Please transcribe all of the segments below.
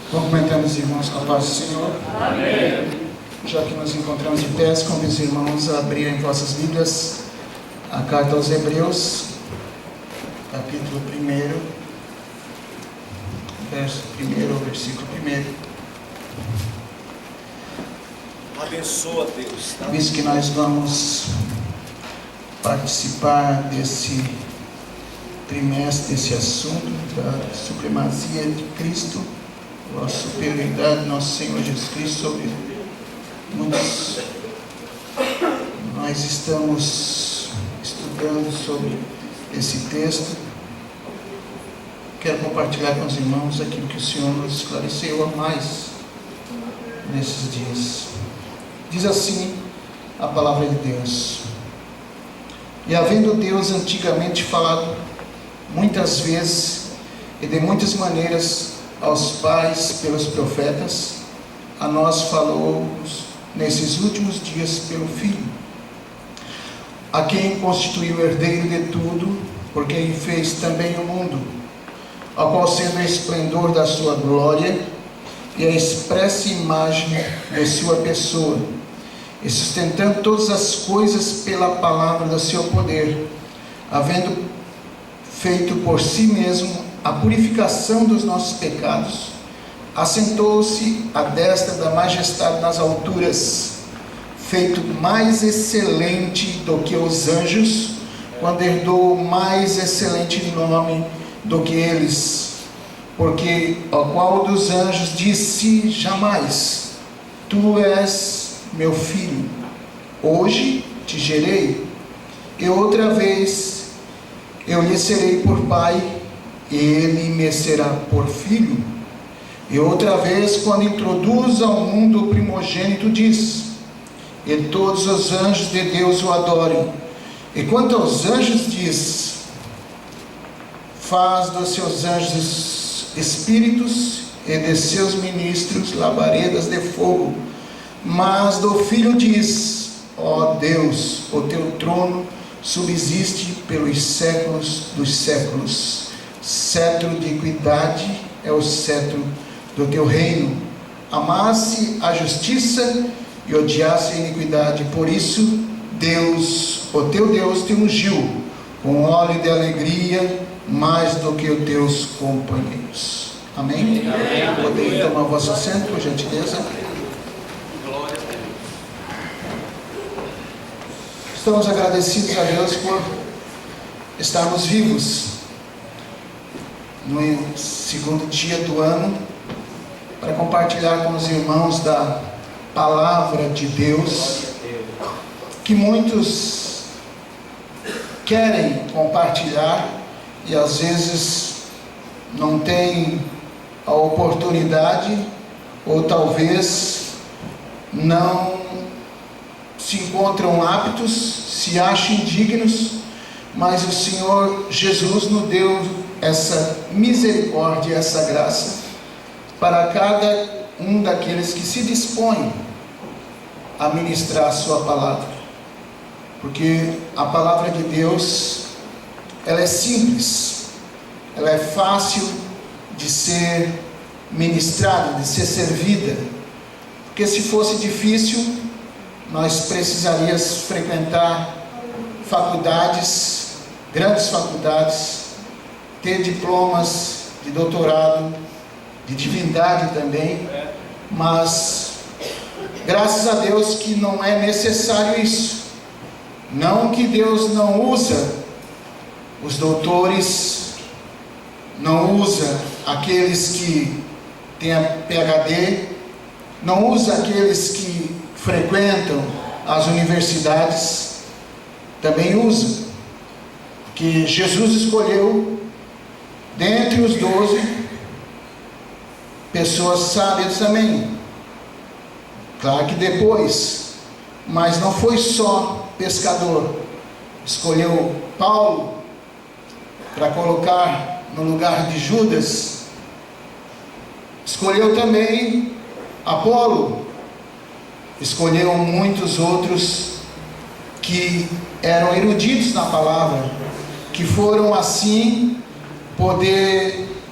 Cumprimentamos os irmãos com a paz do Senhor. Amém. Já que nos encontramos de pé, convido os irmãos a abrirem vossas Bíblias a carta aos Hebreus, capítulo 1, verso 1 ao versículo 1. Abençoa, Deus. Visto que nós vamos participar desse trimestre, desse assunto da supremacia de Cristo, a superioridade do nosso Senhor Jesus Cristo sobre muitos. Nós estamos estudando sobre esse texto. Quero compartilhar com os irmãos aquilo que o Senhor nos esclareceu a mais nesses dias. Diz assim a palavra de Deus: e havendo Deus antigamente falado muitas vezes e de muitas maneiras aos pais pelos profetas, a nós falou nesses últimos dias pelo Filho, a quem constituiu herdeiro de tudo, por quem fez também o mundo, ao qual sendo o esplendor da sua glória e a expressa imagem de sua pessoa, e sustentando todas as coisas pela palavra do seu poder, havendo feito por si mesmo a purificação dos nossos pecados, assentou-se à destra da majestade nas alturas, feito mais excelente do que os anjos, quando herdou mais excelente nome do que eles, porque ao qual dos anjos disse jamais: tu és meu filho, hoje te gerei. E outra vez eu lhe serei por pai, e ele me será por filho. E outra vez, quando introduz ao mundo o primogênito, diz: e todos os anjos de Deus o adorem. E quanto aos anjos diz: faz dos seus anjos espíritos e de seus ministros labaredas de fogo. Mas do Filho diz: ó Deus, o teu trono subsiste pelos séculos dos séculos. Cetro de equidade é o cetro do teu reino. Amasse a justiça e odiasse a iniquidade. Por isso Deus, o teu Deus, te ungiu com óleo de alegria mais do que os teus companheiros. Amém? Amém. Poderia tomar o vosso assento, por gentileza. Glória a Deus. Estamos agradecidos a Deus por estarmos vivos no segundo dia do ano, para compartilhar com os irmãos da palavra de Deus, que muitos querem compartilhar e às vezes não têm a oportunidade, ou talvez não se encontram aptos, se acham indignos, mas o Senhor Jesus nos deu essa misericórdia, essa graça para cada um daqueles que se dispõem a ministrar a sua palavra, porque a palavra de Deus, ela é simples, ela é fácil de ser ministrada, de ser servida, porque se fosse difícil, nós precisaríamos frequentar faculdades, grandes faculdades, ter diplomas de doutorado, de divindade também, mas graças a Deus que não é necessário isso. Não que Deus não usa os doutores, não usa aqueles que têm a PhD, não usa aqueles que frequentam as universidades, também usa, que Jesus escolheu dentre os 12 pessoas sábias também, claro que depois, mas não foi só pescador. Escolheu Paulo para colocar no lugar de Judas, escolheu também Apolo, escolheu muitos outros que eram eruditos na palavra, que foram assim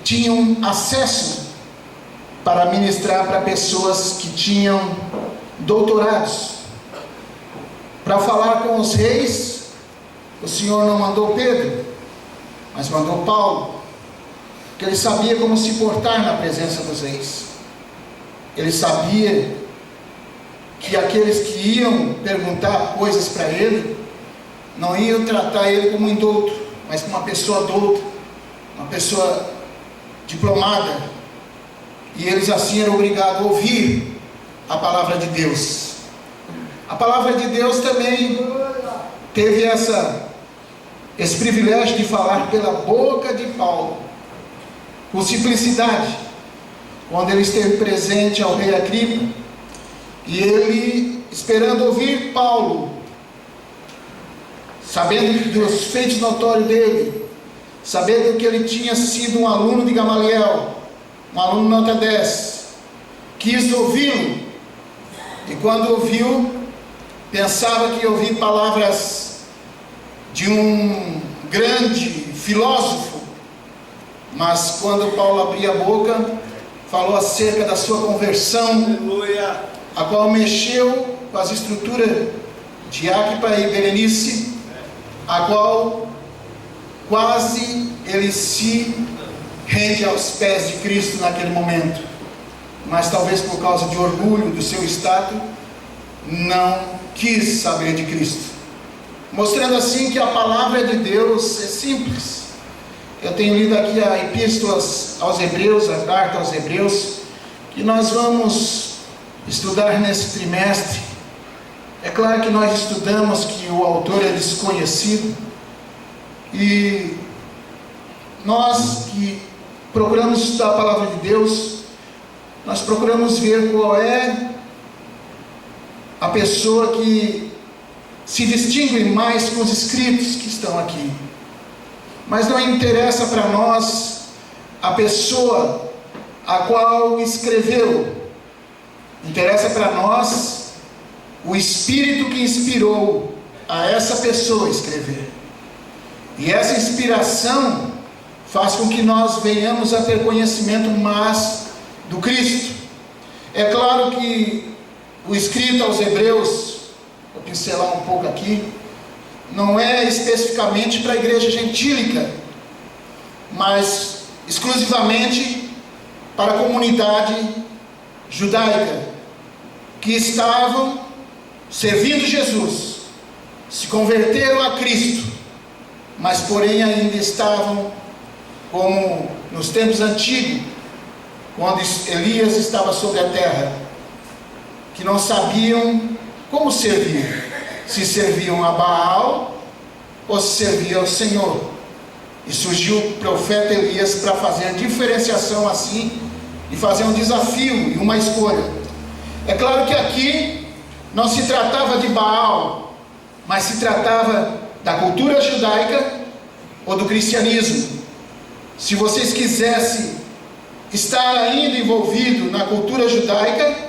tinham acesso para ministrar para pessoas que tinham doutorados. Para falar com os reis, o Senhor não mandou Pedro, mas mandou Paulo, porque ele sabia como se portar na presença dos reis. Ele sabia que aqueles que iam perguntar coisas para ele, não iam tratar ele como um indouto, mas como uma pessoa douta, uma pessoa diplomada, e eles assim eram obrigados a ouvir a palavra de Deus. A palavra de Deus também teve esse privilégio de falar pela boca de Paulo, com simplicidade, quando ele esteve presente ao rei Agripa, e ele, esperando ouvir Paulo, sabendo dos feitos notórios dele, sabendo que ele tinha sido um aluno de Gamaliel, um aluno nota 10, quis ouvi-lo, e quando ouviu, pensava que ia ouvir palavras de um grande filósofo, mas quando Paulo abria a boca, falou acerca da sua conversão, Aleluia. a qual mexeu com as estruturas de Agripa e Berenice, a qual quase ele se rende aos pés de Cristo naquele momento, mas talvez por causa de orgulho do seu status, não quis saber de Cristo, mostrando assim que a palavra de Deus é simples. Eu tenho lido aqui a Epístola aos Hebreus, a carta aos Hebreus, que nós vamos estudar nesse trimestre. É claro que nós estudamos que o autor é desconhecido, e nós que procuramos estudar a palavra de Deus, nós procuramos ver qual é a pessoa que se distingue mais com os escritos que estão aqui. Mas não interessa para nós a pessoa a qual escreveu, interessa para nós o Espírito que inspirou a essa pessoa escrever. E essa inspiração faz com que nós venhamos a ter conhecimento mais do Cristo. É claro que o escrito aos Hebreus, vou pincelar um pouco aqui, não é especificamente para a igreja gentílica, mas exclusivamente para a comunidade judaica, que estavam servindo Jesus, se converteram a Cristo, mas porém ainda estavam como nos tempos antigos, quando Elias estava sobre a terra, que não sabiam como servir, se serviam a Baal ou se serviam ao Senhor. E surgiu o profeta Elias para fazer a diferenciação assim, e fazer um desafio e uma escolha. É claro que aqui não se tratava de Baal, mas se tratava da cultura judaica ou do cristianismo. Se vocês quisessem estar ainda envolvido na cultura judaica,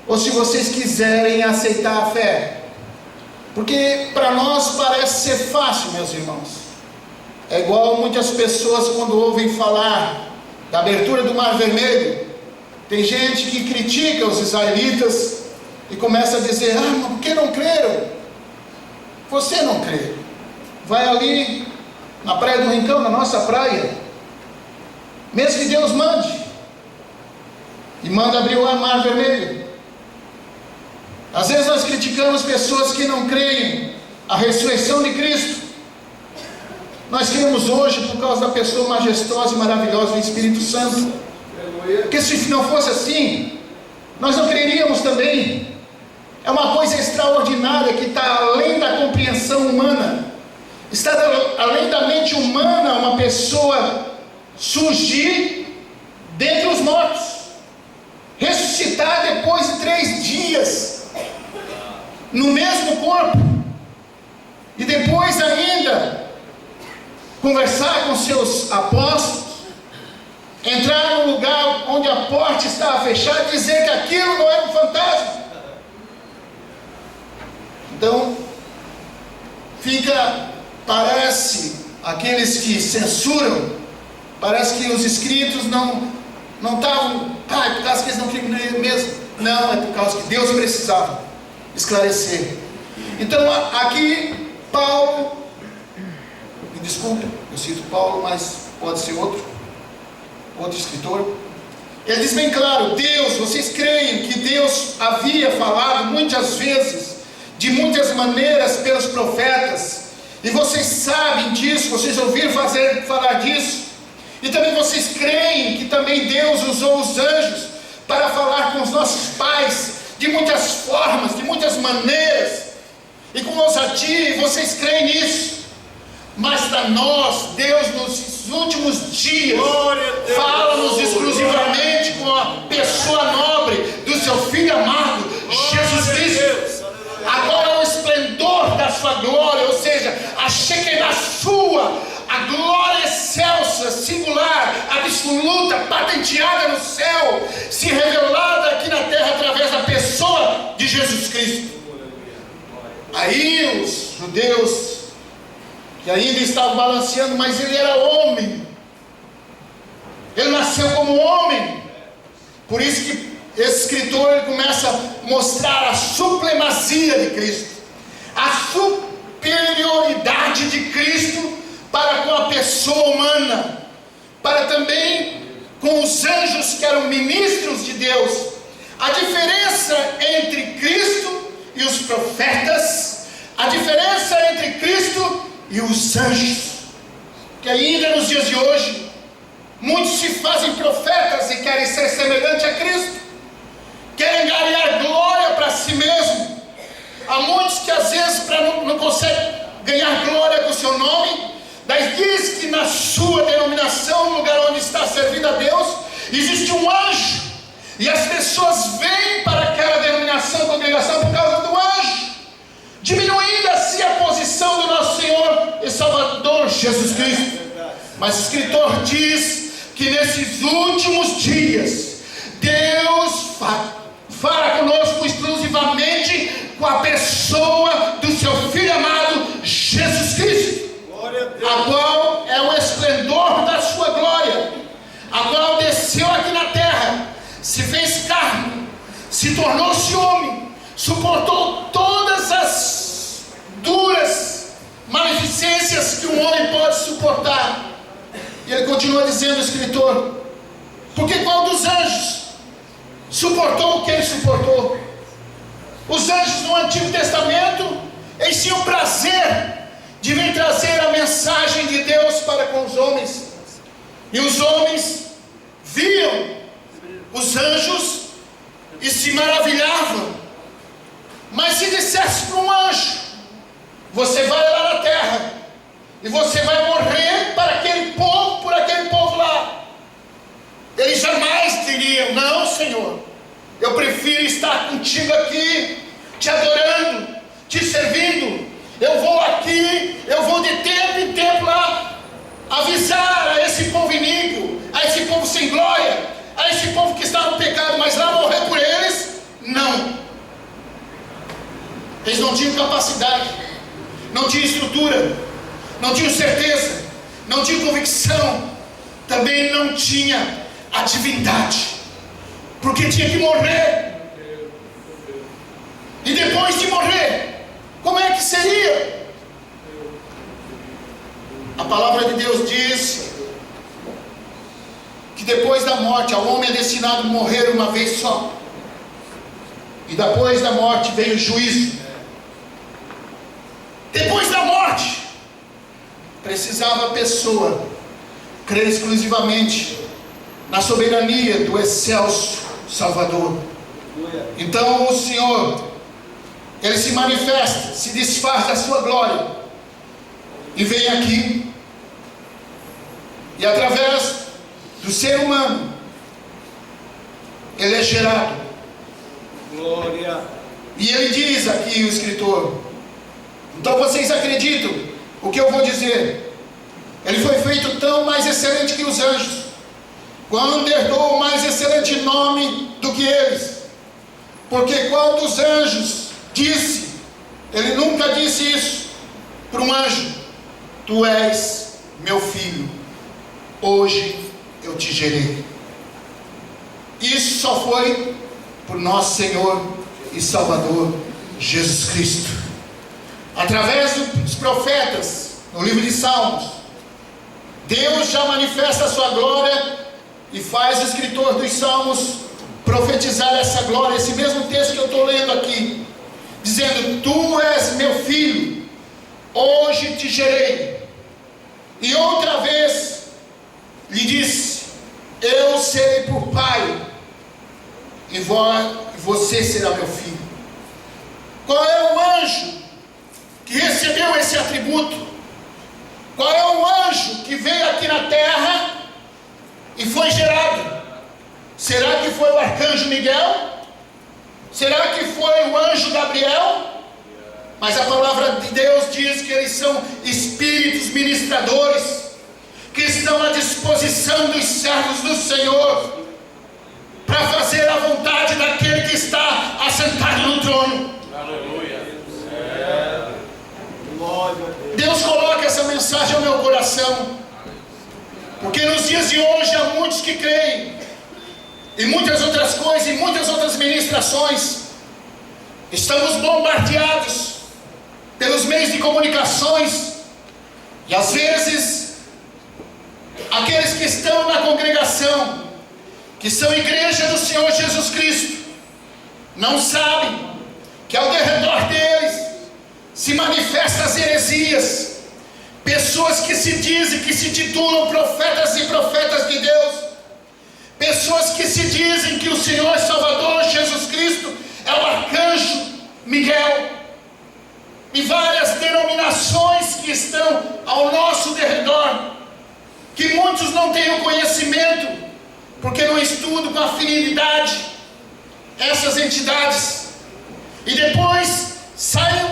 ou se vocês quiserem aceitar a fé, porque para nós parece ser fácil, meus irmãos. É igual muitas pessoas quando ouvem falar da abertura do Mar Vermelho. Tem gente que critica os israelitas e começa a dizer: ah, mas por que não creram? Você não crê. Vai ali na Praia do Rincão, na nossa praia, mesmo que Deus mande, e manda abrir o Mar Vermelho. Às vezes nós criticamos pessoas que não creem a ressurreição de Cristo. Nós cremos hoje por causa da pessoa majestosa e maravilhosa do Espírito Santo. Porque se não fosse assim, nós não creríamos também. É uma coisa extraordinária que está além da compreensão humana, está além da mente humana, uma pessoa surgir dentre os mortos, ressuscitar depois de 3 dias, no mesmo corpo, e depois ainda conversar com seus apóstolos, entrar num lugar onde a porta estava fechada e dizer que aquilo não era um fantasma. Então, parece, aqueles que censuram, parece que os escritos Não estavam, é por causa que eles não queriam mesmo. Não, é por causa que Deus precisava esclarecer. Então aqui Paulo, me desculpe, eu cito Paulo, mas pode ser outro escritor. Ele diz bem claro: Deus, vocês creem que Deus havia falado muitas vezes, de muitas maneiras pelos profetas, e vocês sabem disso, vocês ouviram falar disso, e também vocês creem que também Deus usou os anjos para falar com os nossos pais, de muitas formas, de muitas maneiras, e com ousadia, e vocês creem nisso. Mas para nós, Deus nos últimos dias fala-nos exclusivamente com a pessoa nobre do seu Filho amado, Jesus Cristo. Agora o esplendor da sua glória, ou seja, a Shekinah sua, a glória excelsa, singular, absoluta, patenteada no céu, se revelada aqui na terra através da pessoa de Jesus Cristo. Aí os judeus, que ainda estavam balanceando, mas ele era homem, ele nasceu como homem. Por isso que esse escritor ele começa a mostrar a supremacia de Cristo, a superioridade de Cristo para com a pessoa humana, para também com os anjos que eram ministros de Deus. A diferença entre Cristo e os profetas, a diferença entre Cristo e os anjos, que ainda nos dias de hoje muitos se fazem profetas e querem ser semelhantes a Cristo, querem ganhar glória para si mesmo. Há muitos que às vezes não conseguem ganhar glória com o seu nome, mas diz que na sua denominação, no lugar onde está servindo a Deus, existe um anjo, e as pessoas vêm para aquela denominação, congregação, por causa do anjo, diminuindo assim a posição do nosso Senhor e Salvador Jesus Cristo. Mas o escritor diz que nesses últimos dias Deus fala conosco exclusivamente com a pessoa do seu Filho amado Jesus Cristo, a qual é o esplendor da sua glória, a qual desceu aqui na terra, se fez carne, se tornou-se homem, suportou todas as duras maleficências que um homem pode suportar. E ele continua dizendo, o escritor, porque qual dos anjos suportou o que ele suportou? Os anjos no Antigo Testamento, eles tinham prazer de vir trazer a mensagem de Deus para com os homens, e os homens viam os anjos e se maravilhavam. Mas se dissesse para um anjo, você vai lá na terra e você vai morrer para aquele povo, por aquele povo lá, eles jamais diriam, não, Senhor, eu prefiro estar contigo aqui, te adorando, te servindo. Eu vou aqui, eu vou de tempo em tempo lá avisar a esse povo iníquo, a esse povo sem glória, a esse povo que está no pecado, mas lá morrer por eles, não. Eles não tinham capacidade, não tinham estrutura, não tinham certeza, não tinham convicção, também não tinha a divindade, porque tinha que morrer. E depois de morrer, como é que seria? A palavra de Deus diz que depois da morte, ao homem é destinado a morrer uma vez só, e depois da morte vem o juízo. Depois da morte, precisava a pessoa crer exclusivamente na soberania do excelso Salvador. Então o Senhor, Ele se manifesta, se desfaz da sua glória e vem aqui, e através do ser humano Ele é gerado. Glória. E Ele diz aqui, o escritor, então vocês acreditam o que eu vou dizer? Ele foi feito tão mais excelente que os anjos, quando herdou o mais excelente nome do que eles, porque qual dos anjos disse, ele nunca disse isso para um anjo, tu és meu filho, hoje eu te gerei. Isso só foi por nosso Senhor e Salvador Jesus Cristo. Através dos profetas, no livro de Salmos, Deus já manifesta a sua glória e faz o escritor dos Salmos profetizar essa glória, esse mesmo texto que eu estou lendo aqui, dizendo: Tu és meu filho, hoje te gerei. E outra vez lhe disse: Eu serei por pai, e você será meu filho. Qual é o anjo que recebeu esse atributo? Qual é o anjo que veio aqui na terra e foi gerado? Será que foi o arcanjo Miguel? Será que foi o anjo Gabriel? Mas a palavra de Deus diz que eles são espíritos ministradores, que estão à disposição dos servos do Senhor, para fazer a vontade daquele que está assentado no trono. Aleluia. Deus coloca essa mensagem ao meu coração, porque nos dias de hoje há muitos que creem, e muitas outras coisas, e muitas outras ministrações. Estamos bombardeados pelos meios de comunicações, e às vezes aqueles que estão na congregação, que são igreja do Senhor Jesus Cristo, não sabem que ao redor deles se manifestam as heresias, pessoas que se dizem, que se titulam profetas e profetas de Deus, pessoas que se dizem que o Senhor Salvador Jesus Cristo é o arcanjo Miguel, e várias denominações que estão ao nosso derredor, que muitos não têm o conhecimento, porque não estudam com afinidade essas entidades, e depois saem